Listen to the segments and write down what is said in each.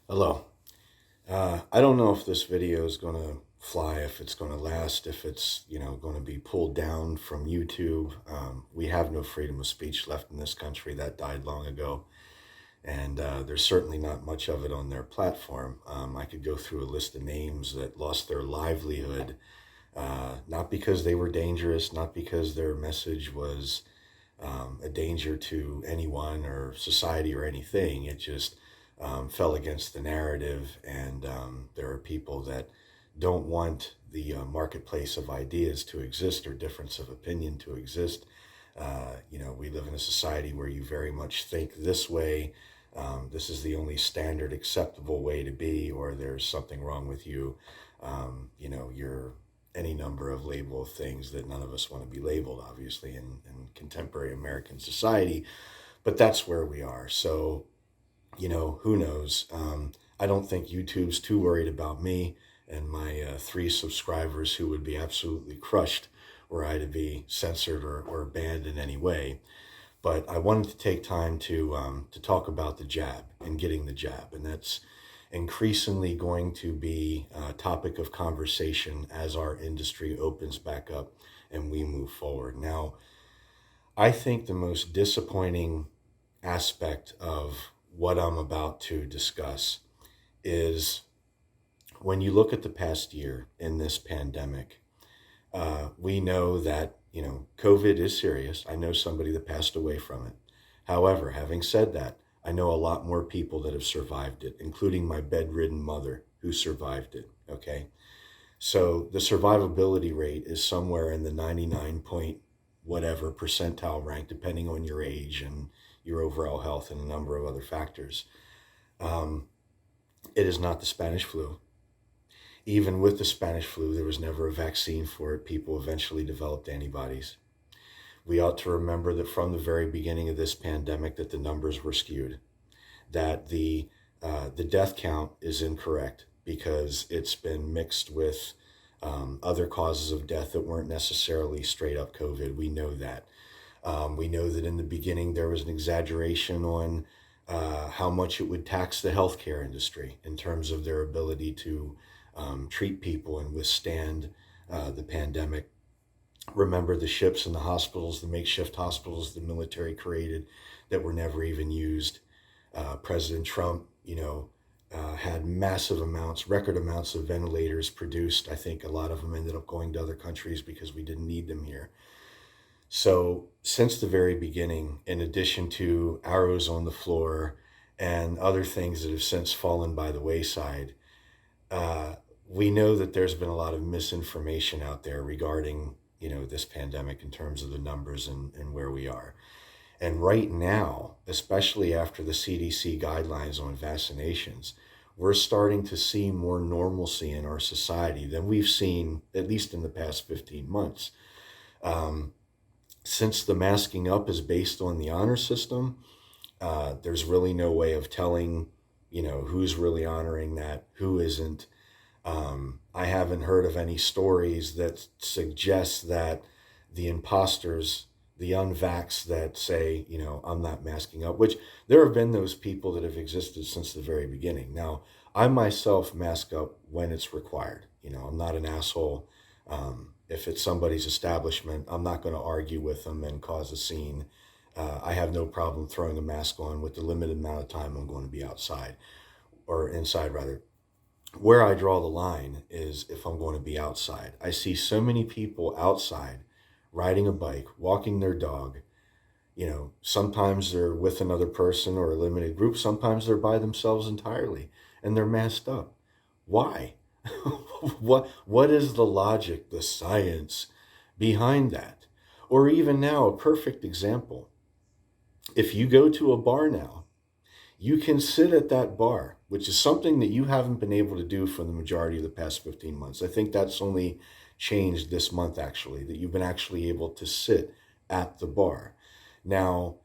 Hello. I don't know if this video is going to fly, if it's going to last, if it's, going to be pulled down from YouTube. We have no freedom of speech left in this country. That died long ago. And there's certainly not much of it on their platform. I could go through a list of names that lost their livelihood, not because they were dangerous, not because their message was a danger to anyone or society or anything. It just fell against the narrative, and there are people that don't want the marketplace of ideas to exist or difference of opinion to exist. We live in a society where you very much think this way. This is the only standard acceptable way to be, or there's something wrong with you. You're any number of label of things that none of us want to be labeled, obviously, in contemporary American society. But that's where we are. So, who knows? I don't think YouTube's too worried about me and my 3 subscribers who would be absolutely crushed were I to be censored or banned in any way. But I wanted to take time to talk about the jab and getting the jab, and that's increasingly going to be a topic of conversation as our industry opens back up and we move forward. Now, I think the most disappointing aspect of what I'm about to discuss is when you look at the past year in this pandemic, we know that, COVID is serious. I know somebody that passed away from it. However, having said that, I know a lot more people that have survived it, including my bedridden mother who survived it. Okay. So the survivability rate is somewhere in the 99 point whatever percentile rank, depending on your age and your overall health and a number of other factors. Um, it is not the Spanish flu. Even with the Spanish flu, there was never a vaccine for it. People eventually developed antibodies. We ought to remember that from the very beginning of this pandemic, that the numbers were skewed, that the death count is incorrect because it's been mixed with other causes of death that weren't necessarily straight up COVID. We know that. We know that in the beginning there was an exaggeration on how much it would tax the healthcare industry in terms of their ability to treat people and withstand the pandemic. Remember the ships and the hospitals, the makeshift hospitals the military created that were never even used. President Trump, had massive amounts, record amounts of ventilators produced. I think a lot of them ended up going to other countries because we didn't need them here. So, since the very beginning, in addition to arrows on the floor and other things that have since fallen by the wayside, uh, we know that there's been a lot of misinformation out there regarding, this pandemic in terms of the numbers and where we are. And right now, especially after the CDC guidelines on vaccinations, we're starting to see more normalcy in our society than we've seen, at least in the past 15 months. Um, since the masking up is based on the honor system, there's really no way of telling, who's really honoring that, who isn't. I haven't heard of any stories that suggest that the imposters, the unvaxxed that say, I'm not masking up, which there have been those people that have existed since the very beginning. Now, I myself mask up when it's required. I'm not an asshole. If it's somebody's establishment, I'm not going to argue with them and cause a scene. I have no problem throwing a mask on with the limited amount of time I'm going to be outside or inside, rather. Where I draw the line is if I'm going to be outside. I see so many people outside riding a bike, walking their dog. Sometimes they're with another person or a limited group. Sometimes they're by themselves entirely and they're masked up. Why? What is the logic, the science behind that? Or even now, a perfect example. If you go to a bar now, you can sit at that bar, which is something that you haven't been able to do for the majority of the past 15 months. I think that's only changed this month, actually, that you've been actually able to sit at the bar. Now,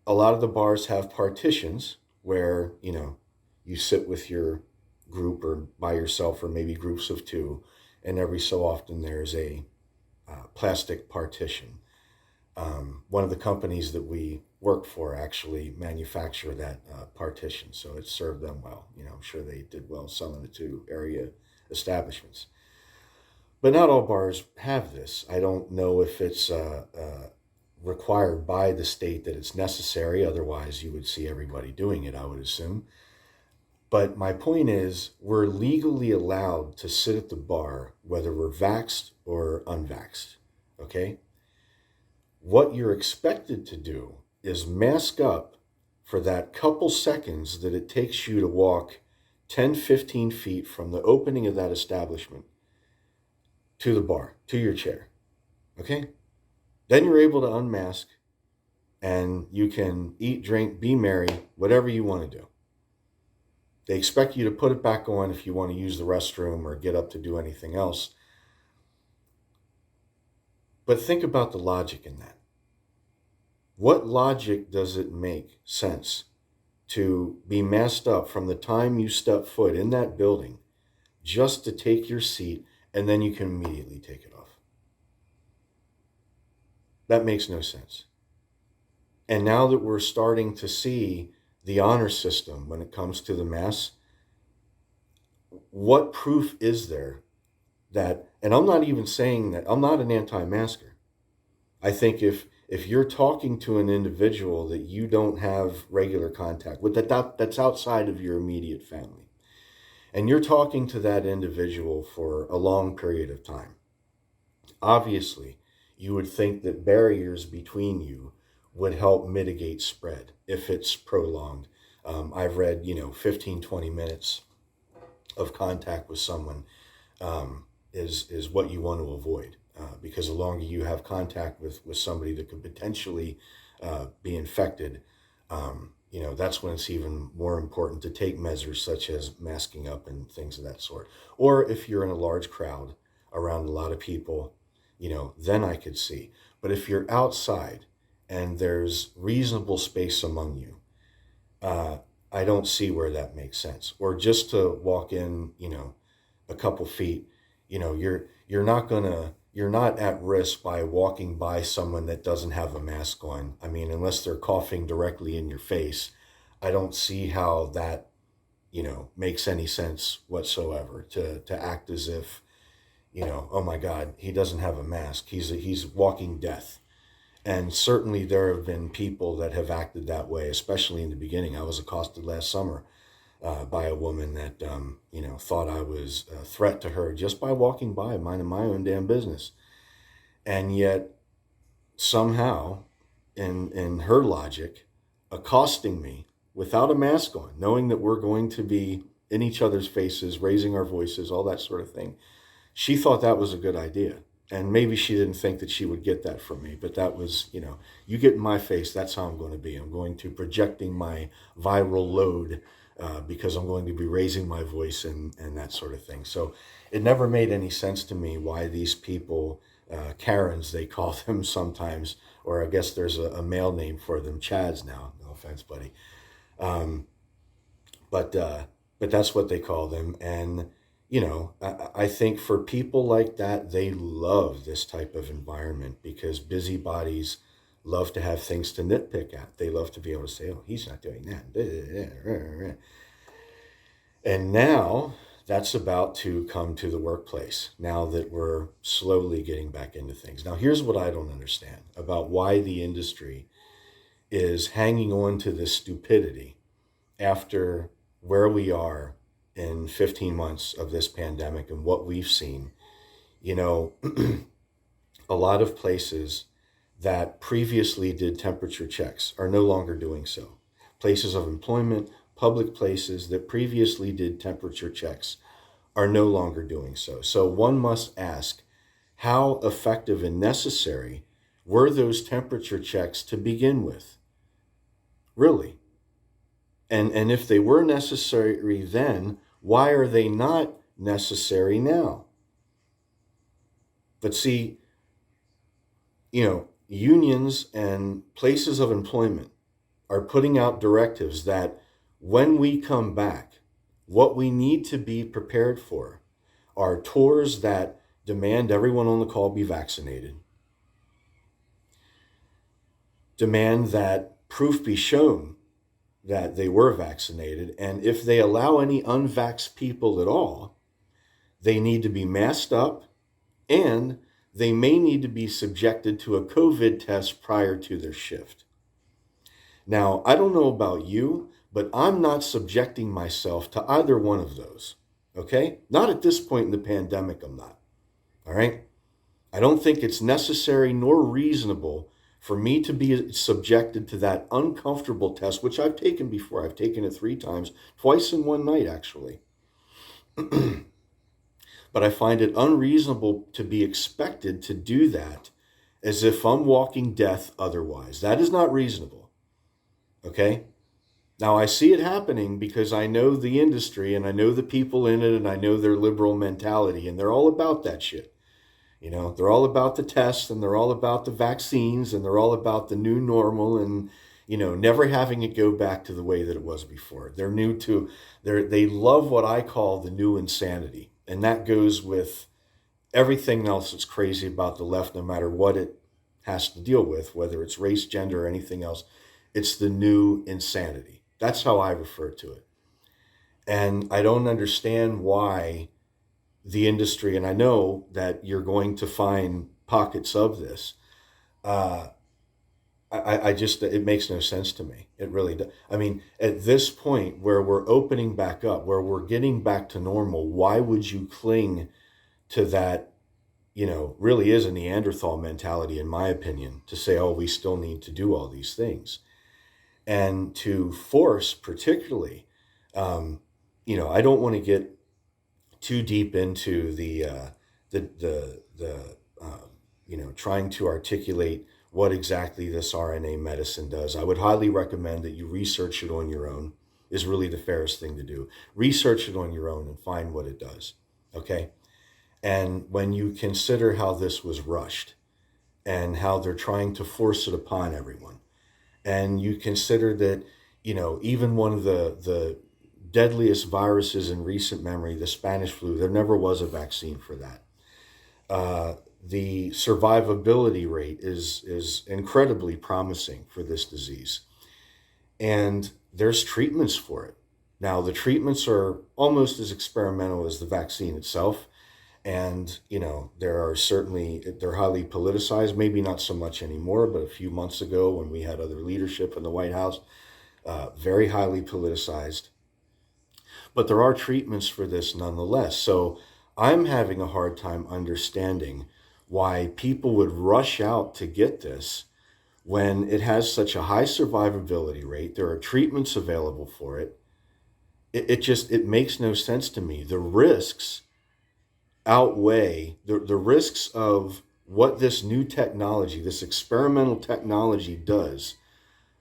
a lot of the bars have partitions where, you sit with your group or by yourself or maybe groups of two, and every so often there's a plastic partition. One of the companies that we work for actually manufacture that partition, so it served them well. I'm sure they did well selling it to area establishments. But not all bars have this. I don't know if it's required by the state that it's necessary. Otherwise, you would see everybody doing it, I would assume. But my point is, we're legally allowed to sit at the bar, whether we're vaxxed or unvaxxed. Okay? What you're expected to do is mask up for that couple seconds that it takes you to walk 10, 15 feet from the opening of that establishment to the bar, to your chair. Okay? Then you're able to unmask and you can eat, drink, be merry, whatever you want to do. They expect you to put it back on if you want to use the restroom or get up to do anything else. But think about the logic in that. What logic does it make sense to be masked up from the time you step foot in that building just to take your seat and then you can immediately take it off? That makes no sense. And now that we're starting to see the honor system when it comes to the mask, what proof is there that, and I'm not even saying that, I'm not an anti-masker. I think if you're talking to an individual that you don't have regular contact with, that's outside of your immediate family, and you're talking to that individual for a long period of time, obviously you would think that barriers between you would help mitigate spread if it's prolonged. I've read, 15, 20 minutes of contact with someone is what you want to avoid. Because the longer you have contact with somebody that could potentially be infected, that's when it's even more important to take measures such as masking up and things of that sort. Or if you're in a large crowd around a lot of people, then I could see. But if you're outside and there's reasonable space among you, I don't see where that makes sense. Or just to walk in, a couple feet, you're not at risk by walking by someone that doesn't have a mask on. I mean, unless they're coughing directly in your face, I don't see how that, makes any sense whatsoever to act as if, oh my God, he doesn't have a mask. He's walking death. And certainly there have been people that have acted that way, especially in the beginning. I was accosted last summer by a woman that, thought I was a threat to her just by walking by, minding my own damn business. And yet somehow, in her logic, accosting me without a mask on, knowing that we're going to be in each other's faces, raising our voices, all that sort of thing, she thought that was a good idea. And maybe she didn't think that she would get that from me, but that was, you get in my face, that's how I'm going to be. I'm going to projecting my viral load because I'm going to be raising my voice and that sort of thing. So it never made any sense to me why these people, Karens, they call them sometimes, or I guess there's a male name for them, Chads now. No offense, buddy. But that's what they call them. And I think for people like that, they love this type of environment because busybodies love to have things to nitpick at. They love to be able to say, oh, he's not doing that. And now that's about to come to the workplace now that we're slowly getting back into things. Now, here's what I don't understand about why the industry is hanging on to this stupidity after where we are in 15 months of this pandemic and what we've seen. A lot of places that previously did temperature checks are no longer doing so. Places of employment, public places that previously did temperature checks are no longer doing so. So one must ask, how effective and necessary were those temperature checks to begin with? Really? And if they were necessary then, why are they not necessary now? But see, unions and places of employment are putting out directives that when we come back, what we need to be prepared for are tours that demand everyone on the call be vaccinated, demand that proof be shown that they were vaccinated. And if they allow any unvaxxed people at all, they need to be masked up, and they may need to be subjected to a COVID test prior to their shift. Now, I don't know about you, but I'm not subjecting myself to either one of those. Okay? Not at this point in the pandemic, I'm not. All right? I don't think it's necessary nor reasonable for me to be subjected to that uncomfortable test, which I've taken before. I've taken it 3 times, twice in one night, actually. But I find it unreasonable to be expected to do that as if I'm walking death otherwise. That is not reasonable. Okay? Now, I see it happening because I know the industry and I know the people in it and I know their liberal mentality, and they're all about that shit. You know, they're all about the tests and they're all about the vaccines and they're all about the new normal and, you know, never having it go back to the way that it was before. They love what I call the new insanity. And that goes with everything else that's crazy about the left, no matter what it has to deal with, whether it's race, gender, or anything else. It's the new insanity. That's how I refer to it. And I don't understand why the industry, and I know that you're going to find pockets of this. Uh, I just, it makes no sense to me. It really does. I mean, at this point where we're opening back up, where we're getting back to normal, why would you cling to that? You know, really is a Neanderthal mentality, in my opinion, to say, oh, we still need to do all these things. And to force, particularly, I don't want to get too deep into trying to articulate what exactly this RNA medicine does. I would highly recommend that you research it on your own. Is really the fairest thing to do. Research it on your own and find what it does. Okay. And when you consider how this was rushed and how they're trying to force it upon everyone, and you consider that, even one of the deadliest viruses in recent memory, the Spanish flu, there never was a vaccine for that. The survivability rate is incredibly promising for this disease. And there's treatments for it. Now, the treatments are almost as experimental as the vaccine itself. And, they're highly politicized, maybe not so much anymore, but a few months ago when we had other leadership in the White House, very highly politicized. But there are treatments for this nonetheless. So I'm having a hard time understanding why people would rush out to get this when it has such a high survivability rate. There are treatments available for it. It makes no sense to me. The risks outweigh the risks of what this new technology, this experimental technology does,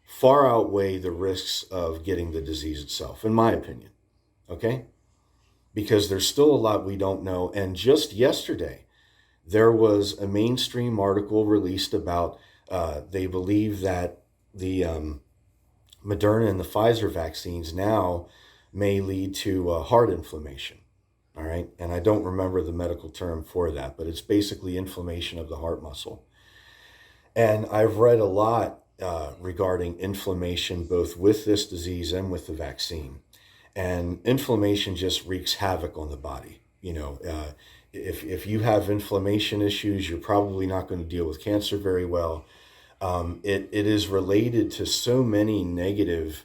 far outweigh the risks of getting the disease itself, in my opinion. Okay? Because there's still a lot we don't know. And just yesterday, there was a mainstream article released about they believe that the Moderna and the Pfizer vaccines now may lead to heart inflammation. All right. And I don't remember the medical term for that, but it's basically inflammation of the heart muscle. And I've read a lot regarding inflammation, both with this disease and with the vaccine. And inflammation just wreaks havoc on the body. If you have inflammation issues, you're probably not going to deal with cancer very well. It is related to so many negative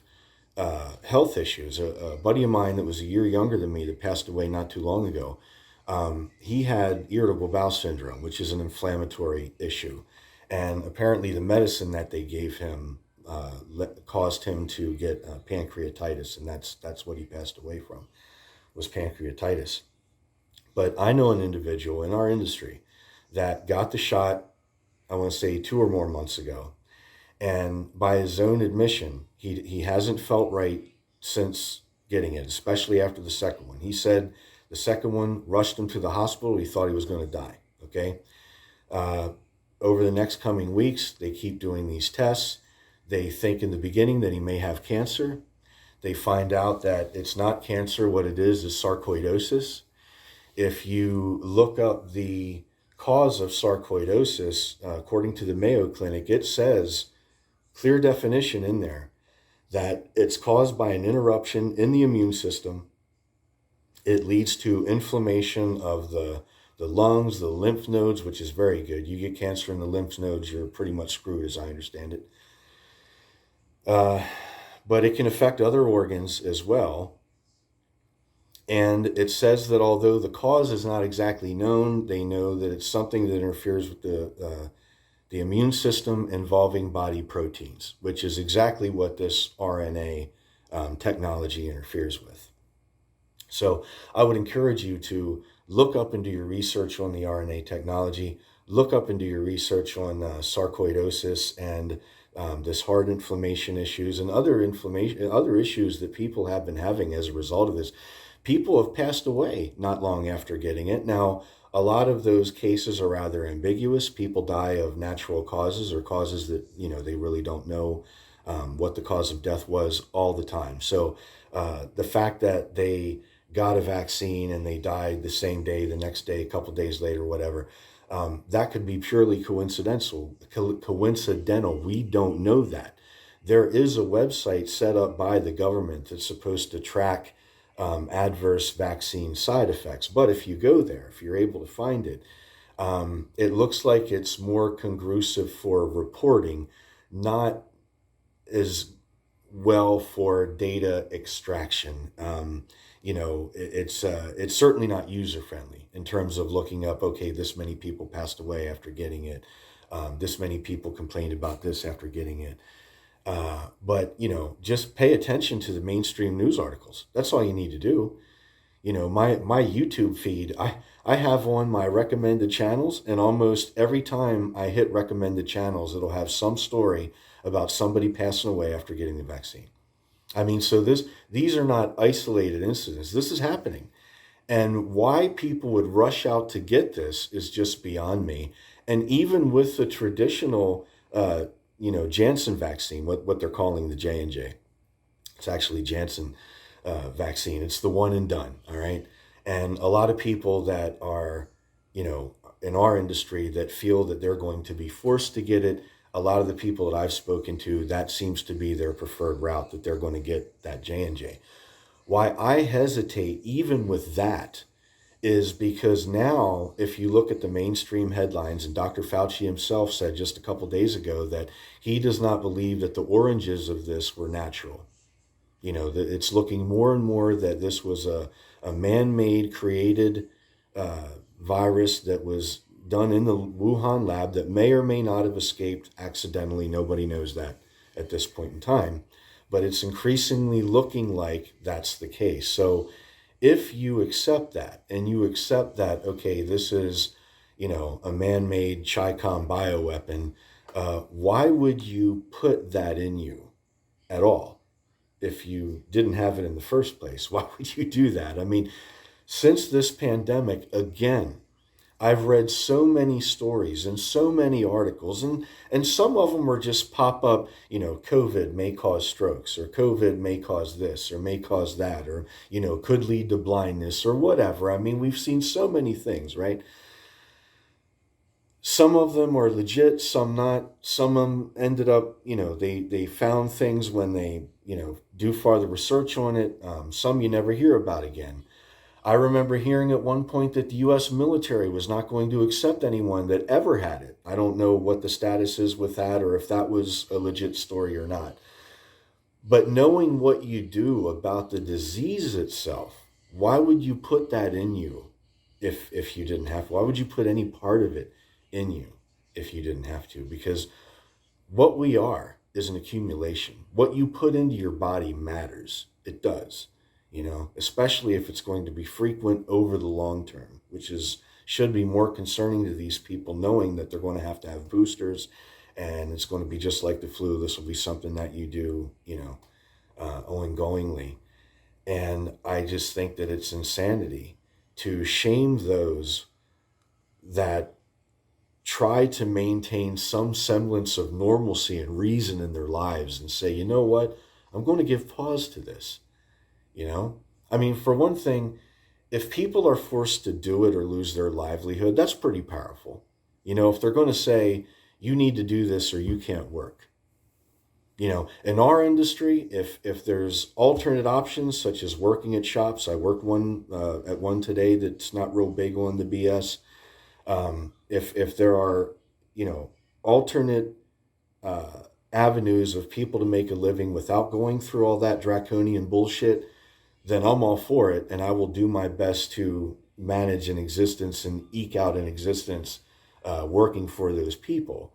health issues. A buddy of mine that was a year younger than me that passed away not too long ago, he had irritable bowel syndrome, which is an inflammatory issue. And apparently the medicine that they gave him caused him to get pancreatitis, and that's what he passed away from, was pancreatitis. But I know an individual in our industry that got the shot, I want to say 2 or more months ago, and by his own admission, he hasn't felt right since getting it, especially after the second one. He said the second one rushed him to the hospital. He thought he was going to die. Okay. Over the next coming weeks, they keep doing these tests. They think in the beginning that he may have cancer. They find out that it's not cancer. What it is sarcoidosis. If you look up the cause of sarcoidosis, according to the Mayo Clinic, it says clear definition in there that it's caused by an interruption in the immune system. It leads to inflammation of the lungs, the lymph nodes, which is very good. You get cancer in the lymph nodes, you're pretty much screwed, as I understand it. Uh, but it can affect other organs as well. And it says that although the cause is not exactly known, they know that it's something that interferes with the immune system involving body proteins, which is exactly what this RNA technology interferes with. So I would encourage you to look up and do your research on the RNA technology, look up and do your research on sarcoidosis and this heart inflammation issues and other issues that people have been having as a result of this. People have passed away not long after getting it. Now, a lot of those cases are rather ambiguous. People die of natural causes or causes that, they really don't know what the cause of death was all the time. So the fact that they got a vaccine and they died the same day, the next day, a couple days later, whatever, that could be purely coincidental. We don't know that. There is a website set up by the government that's supposed to track adverse vaccine side effects. But if you go there, if you're able to find it, it looks like it's more congruent for reporting, not as well for data extraction. It's certainly not user friendly in terms of looking up, okay, this many people passed away after getting it. This many people complained about this after getting it. But just pay attention to the mainstream news articles. That's all you need to do. My YouTube feed, I have on my recommended channels, and almost every time I hit recommended channels, it'll have some story about somebody passing away after getting the vaccine. I mean, so these are not isolated incidents. This is happening. And why people would rush out to get this is just beyond me. And even with the traditional, Janssen vaccine, what they're calling the J&J, it's actually Janssen vaccine. It's the one and done, all right? And a lot of people that are, in our industry that feel that they're going to be forced to get it, a lot of the people that I've spoken to, that seems to be their preferred route, that they're going to get that J&J. Why I hesitate even with that is because now, if you look at the mainstream headlines, and Dr. Fauci himself said just a couple days ago that he does not believe that the oranges of this were natural. That it's looking more and more that this was a man-made, created virus that was done in the Wuhan lab that may or may not have escaped accidentally. Nobody knows that at this point in time. But it's increasingly looking like that's the case. So if you accept that, and you accept that, okay, this is, a man-made Chi-Com bioweapon, why would you put that in you at all if you didn't have it in the first place? Why would you do that? I mean, since this pandemic, again, I've read so many stories and so many articles, and some of them are just pop up, COVID may cause strokes, or COVID may cause this, or may cause that, or, could lead to blindness, or whatever. I mean, we've seen so many things, right? Some of them are legit, some not. Some of them ended up, they found things when they, do farther research on it. Some you never hear about again. I remember hearing at one point that the U.S. military was not going to accept anyone that ever had it. I don't know what the status is with that, or if that was a legit story or not. But knowing what you do about the disease itself, why would you put that in you if you didn't have to? Why would you put any part of it in you if you didn't have to? Because what we are is an accumulation. What you put into your body matters. It does. Especially if it's going to be frequent over the long term, which should be more concerning to these people, knowing that they're going to have boosters, and it's going to be just like the flu. This will be something that you do, ongoingly. And I just think that it's insanity to shame those that try to maintain some semblance of normalcy and reason in their lives and say, you know what, I'm going to give pause to this. I mean, for one thing, if people are forced to do it or lose their livelihood, that's pretty powerful. If they're going to say, you need to do this or you can't work, In our industry, if there's alternate options such as working at shops, I worked one at one today that's not real big on the BS. If there are, you know, alternate uh, avenues of people to make a living without going through all that draconian bullshit, then I'm all for it, and I will do my best to manage an existence and eke out an existence working for those people.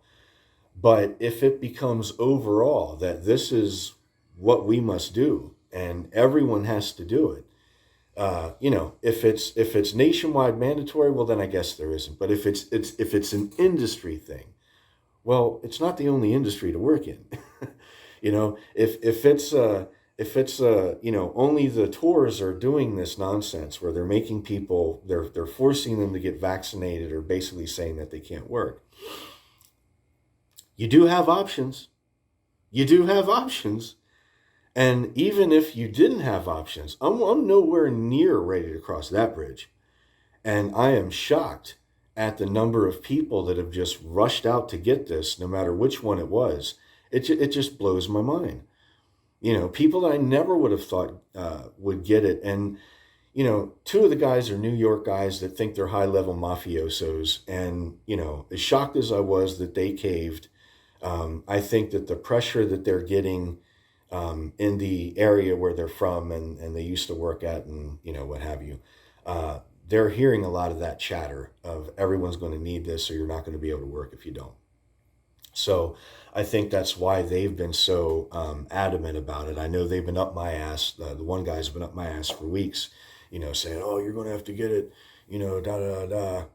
But if it becomes overall that this is what we must do and everyone has to do it, if it's nationwide mandatory, well then I guess there isn't. But if it's an industry thing, well, it's not the only industry to work in. If it's only the tours are doing this nonsense where they're making people they're forcing them to get vaccinated or basically saying that they can't work. You do have options. You do have options. And even if you didn't have options, I'm nowhere near ready to cross that bridge. And I am shocked at the number of people that have just rushed out to get this, no matter which one it was. It just blows my mind. People that I never would have thought would get it. And, two of the guys are New York guys that think they're high level mafiosos. And, as shocked as I was that they caved, I think that the pressure that they're getting in the area where they're from and they used to work at and, what have you, they're hearing a lot of that chatter of everyone's going to need this or you're not going to be able to work if you don't. So I think that's why they've been so adamant about it. I know they've been up my ass. The one guy's been up my ass for weeks, saying, "Oh, you're going to have to get it," da da da.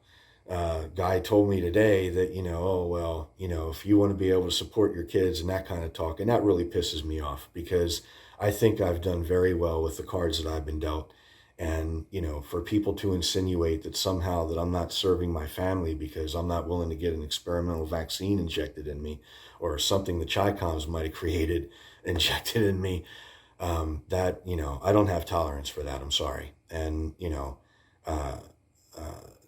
Guy told me today that, oh, well, if you want to be able to support your kids and that kind of talk, and that really pisses me off because I think I've done very well with the cards that I've been dealt. And, for people to insinuate that somehow that I'm not serving my family because I'm not willing to get an experimental vaccine injected in me or something the Chi-Coms might have created injected in me, that, I don't have tolerance for that. I'm sorry. And, uh,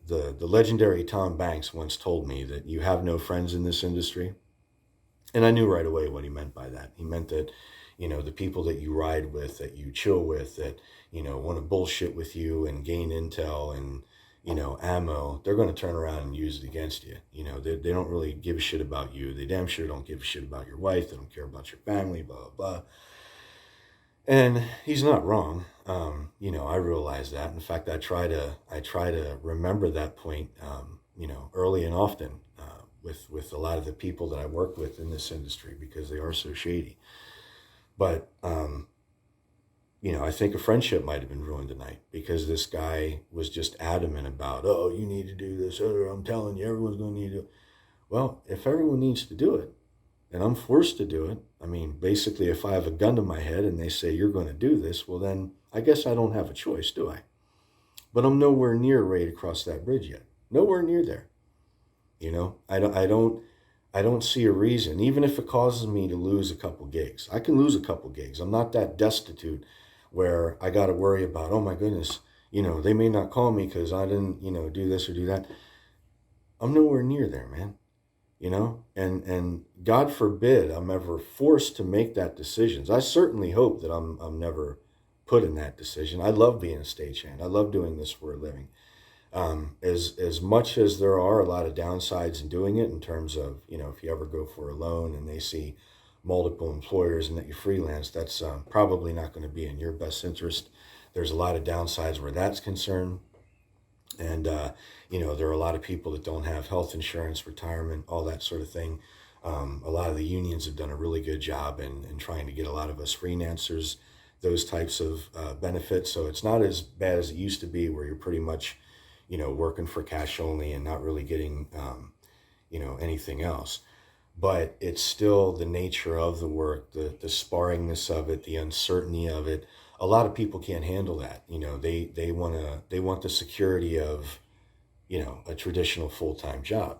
the legendary Tom Banks once told me that you have no friends in this industry. And I knew right away what he meant by that. He meant that, the people that you ride with, that you chill with, that, want to bullshit with you and gain intel and, ammo, they're going to turn around and use it against you. They don't really give a shit about you. They damn sure don't give a shit about your wife. They don't care about your family, blah, blah, blah. And he's not wrong. I realize that. In fact, I try to remember that point, early and often, with a lot of the people that I work with in this industry because they are so shady. But, I think a friendship might have been ruined tonight because this guy was just adamant about, oh, you need to do this. Oh, I'm telling you, everyone's going to need to. Well, if everyone needs to do it, and I'm forced to do it. I mean, basically, if I have a gun to my head and they say, you're going to do this, well, then I guess I don't have a choice, do I? But I'm nowhere near ready to cross that bridge yet. Nowhere near there. I don't see a reason, even if it causes me to lose a couple gigs. I can lose a couple gigs. I'm not that destitute where I got to worry about, oh my goodness, they may not call me because I didn't, do this or do that. I'm nowhere near there, man. And God forbid I'm ever forced to make that decision. I certainly hope that I'm never put in that decision. I love being a stagehand. I love doing this for a living. As much as there are a lot of downsides in doing it in terms of, if you ever go for a loan and they see multiple employers and that you freelance, that's probably not going to be in your best interest. There's a lot of downsides where that's concerned. And, there are a lot of people that don't have health insurance, retirement, all that sort of thing. A lot of the unions have done a really good job in trying to get a lot of us freelancers those types of benefits. So it's not as bad as it used to be where you're pretty much, working for cash only and not really getting, anything else. But it's still the nature of the work, the sparringness of it, the uncertainty of it. A lot of people can't handle that. They want the security of, a traditional full-time job.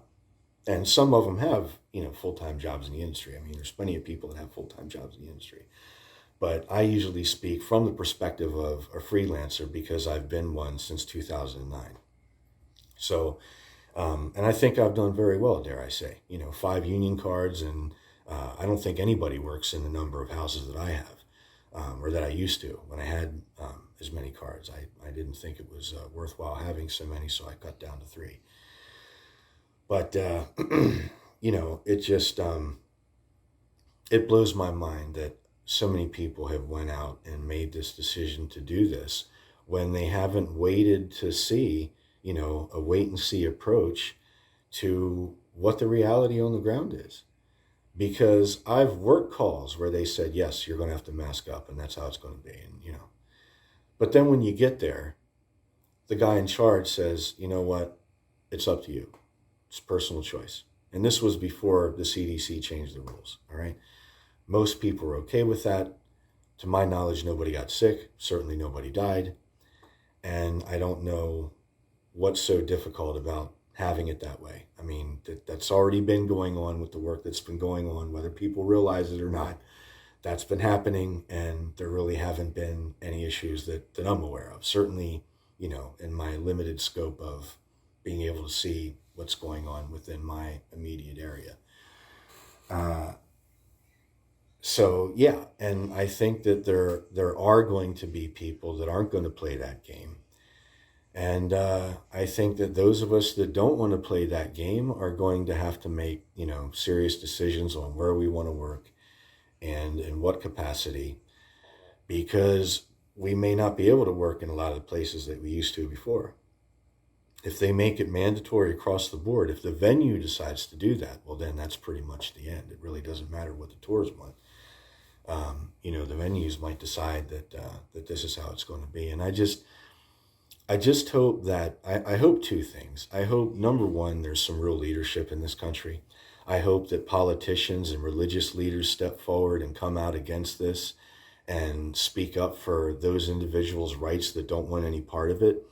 And some of them have, full-time jobs in the industry. I mean, there's plenty of people that have full-time jobs in the industry. But I usually speak from the perspective of a freelancer because I've been one since 2009. So, and I think I've done very well, dare I say. 5 union cards and I don't think anybody works in the number of houses that I have, or that I used to when I had as many cards. I didn't think it was worthwhile having so many, so I cut down to 3. But, it just, it blows my mind that so many people have went out and made this decision to do this when they haven't waited to see, a wait and see approach to what the reality on the ground is. Because I've worked calls where they said, yes, you're going to have to mask up and that's how it's going to be. And. But then when you get there, the guy in charge says, you know what? It's up to you. It's personal choice. And this was before the CDC changed the rules. All right. Most people were okay with that. To my knowledge, nobody got sick. Certainly nobody died. And I don't know what's so difficult about having it that way. I mean, that's already been going on with the work that's been going on, whether people realize it or not. That's been happening, and there really haven't been any issues that I'm aware of. Certainly, in my limited scope of being able to see what's going on within my immediate area. So yeah, and I think that there are going to be people that aren't going to play that game. And I think that those of us that don't want to play that game are going to have to make, serious decisions on where we want to work and in what capacity, because we may not be able to work in a lot of the places that we used to before. If they make it mandatory across the board, if the venue decides to do that, well, then that's pretty much the end. It really doesn't matter what the tours want. The venues might decide that this is how it's going to be. And I just hope that, I hope 2 things. I hope, number one, there's some real leadership in this country. I hope that politicians and religious leaders step forward and come out against this and speak up for those individuals' rights that don't want any part of it.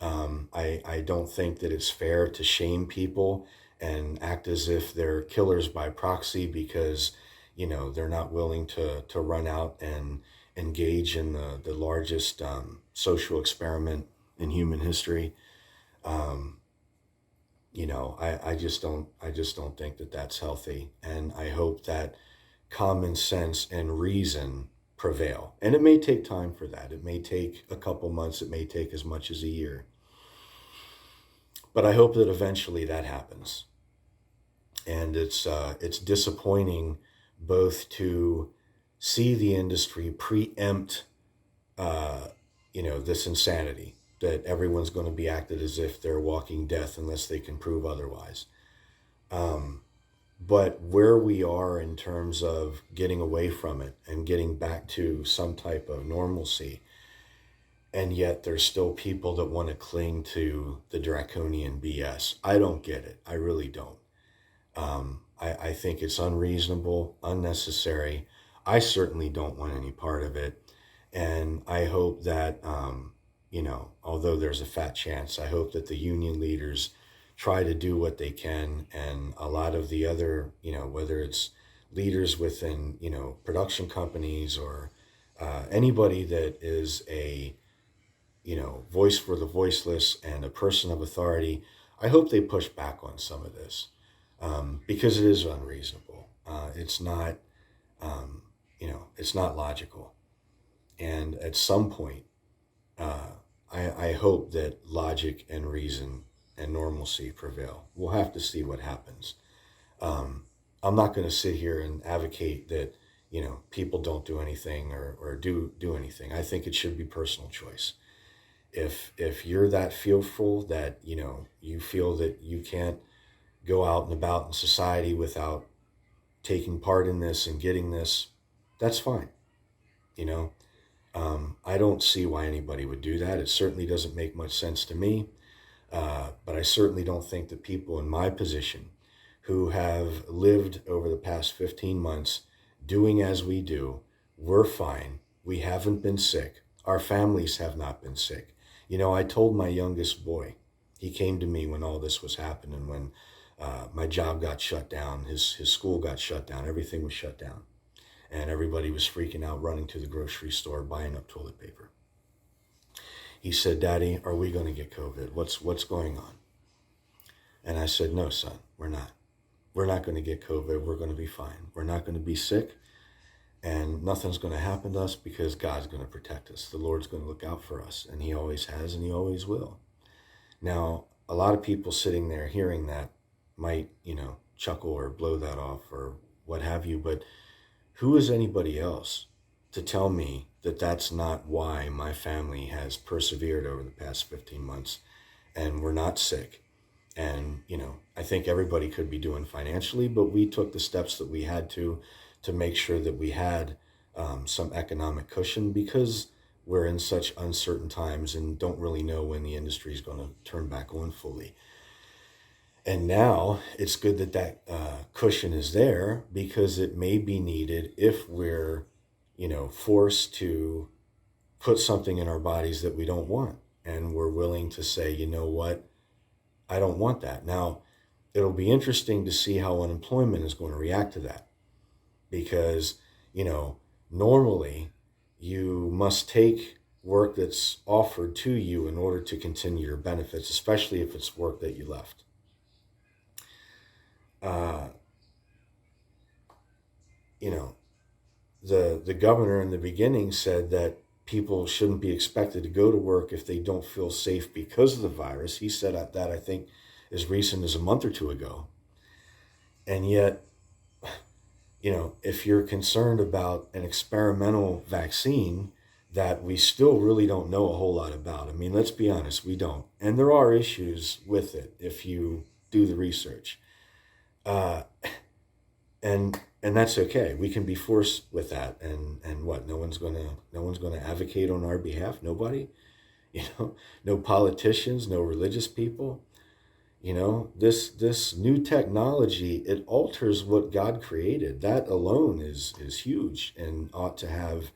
I don't think that it's fair to shame people and act as if they're killers by proxy because, they're not willing to run out and engage in the largest social experiment in human history. I just don't think that that's healthy. And I hope that common sense and reason prevail. And it may take time for that. It may take a couple months. It may take as much as a year. But I hope that eventually that happens. And it's disappointing both to see the industry preempt, this insanity that everyone's going to be acted as if they're walking death unless they can prove otherwise. But where we are in terms of getting away from it and getting back to some type of normalcy, and yet there's still people that want to cling to the draconian BS. I don't get it. I really don't. I think it's unreasonable, unnecessary. I certainly don't want any part of it. And I hope that, although there's a fat chance, I hope that the union leaders try to do what they can. And a lot of the other, whether it's leaders within, production companies or anybody that is a, voice for the voiceless and a person of authority, I hope they push back on some of this because it is unreasonable. It's not, it's not logical. And at some point, I hope that logic and reason and normalcy prevail. We'll have to see what happens. I'm not going to sit here and advocate that, people don't do anything or do anything. I think it should be personal choice. If you're that fearful that, you feel that you can't go out and about in society without taking part in this and getting this, that's fine. I don't see why anybody would do that. It certainly doesn't make much sense to me. But I certainly don't think that people in my position who have lived over the past 15 months doing as we do, we're fine. We haven't been sick. Our families have not been sick. I told my youngest boy, he came to me when all this was happening, when my job got shut down, his school got shut down, everything was shut down. And everybody was freaking out, running to the grocery store, buying up toilet paper. He said, "Daddy, are we going to get COVID? What's going on?" And I said, "No, son, we're not." we're not going to get COVID. We're going to be fine. We're not going to be sick, and nothing's going to happen to us because God's going to protect us. The Lord's going to look out for us, and he always has, and he always will. Now, a lot of people sitting there hearing that might, chuckle or blow that off or what have you, but who is anybody else to tell me that that's not why my family has persevered over the past 15 months and we're not sick? And, I think everybody could be doing financially, but we took the steps that we had to make sure that we had some economic cushion because we're in such uncertain times and don't really know when the industry is going to turn back on fully. And now it's good that cushion is there because it may be needed if we're, forced to put something in our bodies that we don't want. And we're willing to say, you know what, I don't want that. Now, it'll be interesting to see how unemployment is going to react to that because, normally you must take work that's offered to you in order to continue your benefits, especially if it's work that you left. Uh, you know, the governor in the beginning said that people shouldn't be expected to go to work if they don't feel safe because of the virus. He said that, I think, as recent as a month or two ago. And yet, if you're concerned about an experimental vaccine that we still really don't know a whole lot about, I mean, let's be honest, we don't. And there are issues with it if you do the research. Uh, and that's okay. We can be forced with that. And what? No one's gonna advocate on our behalf. Nobody. No politicians, no religious people. This new technology, it alters what God created. That alone is huge and ought to have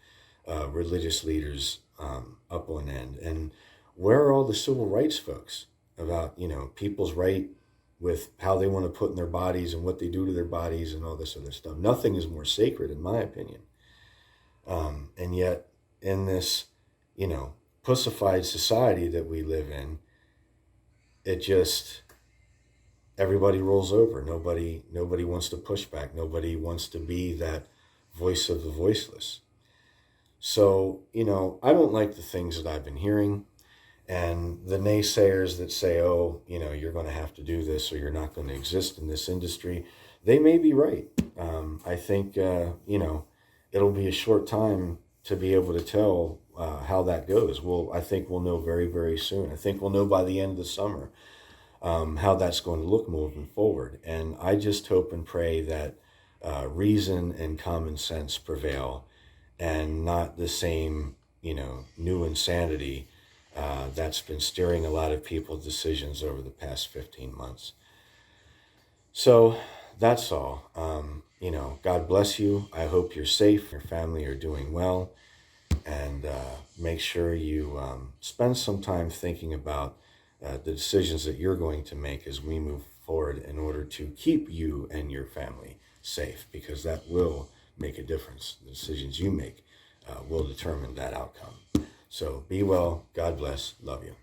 religious leaders up on end. And where are all the civil rights folks about people's right with how they want to put in their bodies and what they do to their bodies and all this other stuff? Nothing is more sacred, in my opinion. And yet, in this pussified society that we live in, it just everybody rolls over. Nobody wants to push back. Nobody wants to be that voice of the voiceless. So, I don't like the things that I've been hearing. And the naysayers that say, oh, you're going to have to do this or you're not going to exist in this industry, they may be right. I think, it'll be a short time to be able to tell how that goes. I think we'll know very, very soon. I think we'll know by the end of the summer how that's going to look moving forward. And I just hope and pray that reason and common sense prevail and not the same, new insanity that's been steering a lot of people's decisions over the past 15 months. So that's all. God bless you. I hope you're safe, your family are doing well, and make sure you spend some time thinking about the decisions that you're going to make as we move forward in order to keep you and your family safe, because that will make a difference. The decisions you make will determine that outcome. So be well. God bless. Love you.